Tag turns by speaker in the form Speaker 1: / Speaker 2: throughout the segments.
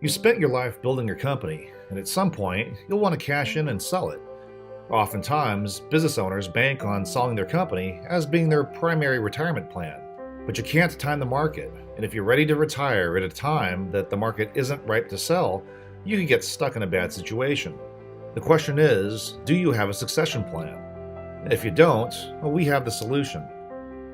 Speaker 1: You spent your life building your company, and at some point, you'll want to cash in and sell it. Oftentimes, business owners bank on selling their company as being their primary retirement plan. But you can't time the market, and if you're ready to retire at a time that the market isn't ripe to sell, you could get stuck in a bad situation. The question is, do you have a succession plan? If you don't, well, we have the solution.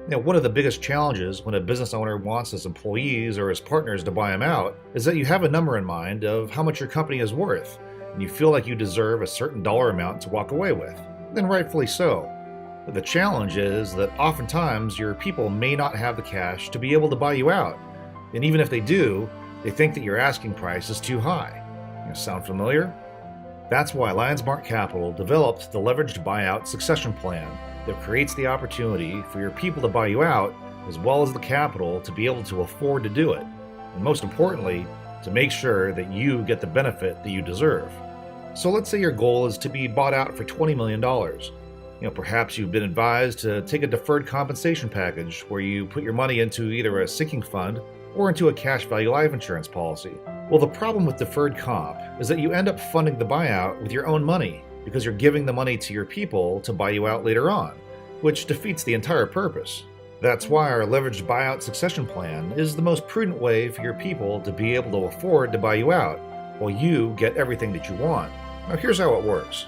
Speaker 1: One of the biggest challenges when a business owner wants his employees or his partners to buy him out is that you have a number in mind of how much your company is worth, and you feel like you deserve a certain dollar amount to walk away with, and rightfully so. But the challenge is that oftentimes your people may not have the cash to be able to buy you out, and even if they do, they think that your asking price is too high. Sound familiar? That's why LIonsmark Capital developed the leveraged buyout succession plan that creates the opportunity for your people to buy you out, as well as the capital to be able to afford to do it, and most importantly, to make sure that you get the benefit that you deserve. So let's say your goal is to be bought out for $20 million. Perhaps you've been advised to take a deferred compensation package where you put your money into either a sinking fund or into a cash value life insurance policy. Well, the problem with deferred comp is that you end up funding the buyout with your own money because you're giving the money to your people to buy you out later on, which defeats the entire purpose. That's why our leveraged buyout succession plan is the most prudent way for your people to be able to afford to buy you out while you get everything that you want. Now, here's how it works.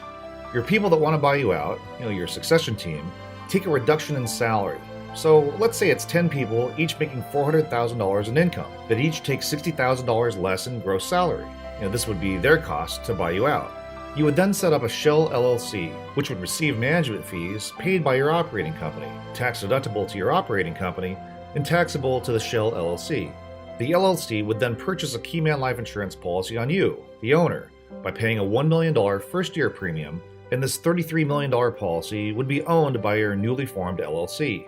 Speaker 1: Your people that want to buy you out, your succession team, take a reduction in salary. So let's say it's 10 people, each making $400,000 in income, that each take $60,000 less in gross salary. This would be their cost to buy you out. You would then set up a shell LLC, which would receive management fees paid by your operating company, tax deductible to your operating company, and taxable to the shell LLC. The LLC would then purchase a Keyman life insurance policy on you, the owner, by paying a $1 million first-year premium, and this $33 million policy would be owned by your newly formed LLC.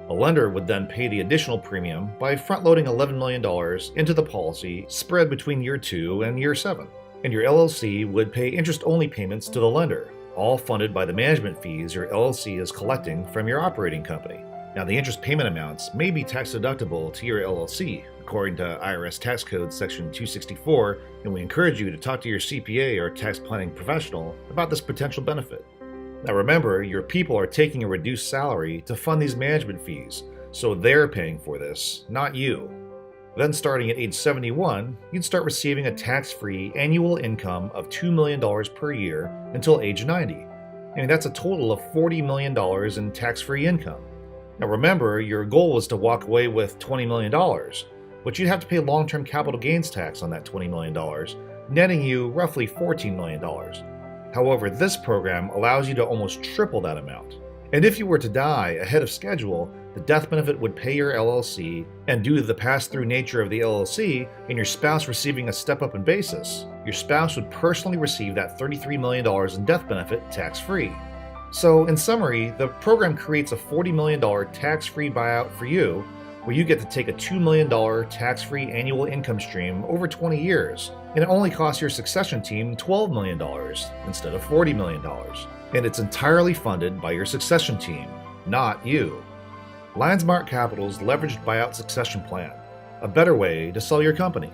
Speaker 1: A lender would then pay the additional premium by front-loading $11 million into the policy spread between year 2 and year 7. And your LLC would pay interest-only payments to the lender, all funded by the management fees your LLC is collecting from your operating company. Now, the interest payment amounts may be tax-deductible to your LLC, according to IRS Tax Code Section 264, and we encourage you to talk to your CPA or tax planning professional about this potential benefit. Now remember, your people are taking a reduced salary to fund these management fees, so they're paying for this, not you. Then starting at age 71, you'd start receiving a tax-free annual income of $2 million per year until age 90. That's a total of $40 million in tax-free income. Now remember, your goal was to walk away with $20 million, but you'd have to pay long-term capital gains tax on that $20 million, netting you roughly $14 million. However, this program allows you to almost triple that amount. And if you were to die ahead of schedule, the death benefit would pay your LLC, and due to the pass-through nature of the LLC and your spouse receiving a step-up in basis, your spouse would personally receive that $33 million in death benefit tax-free. So, in summary, the program creates a $40 million tax-free buyout for you, where you get to take a $2 million tax-free annual income stream over 20 years, and it only costs your succession team $12 million instead of $40 million. And it's entirely funded by your succession team, not you. LIonsmark Capital's leveraged buyout succession plan, a better way to sell your company.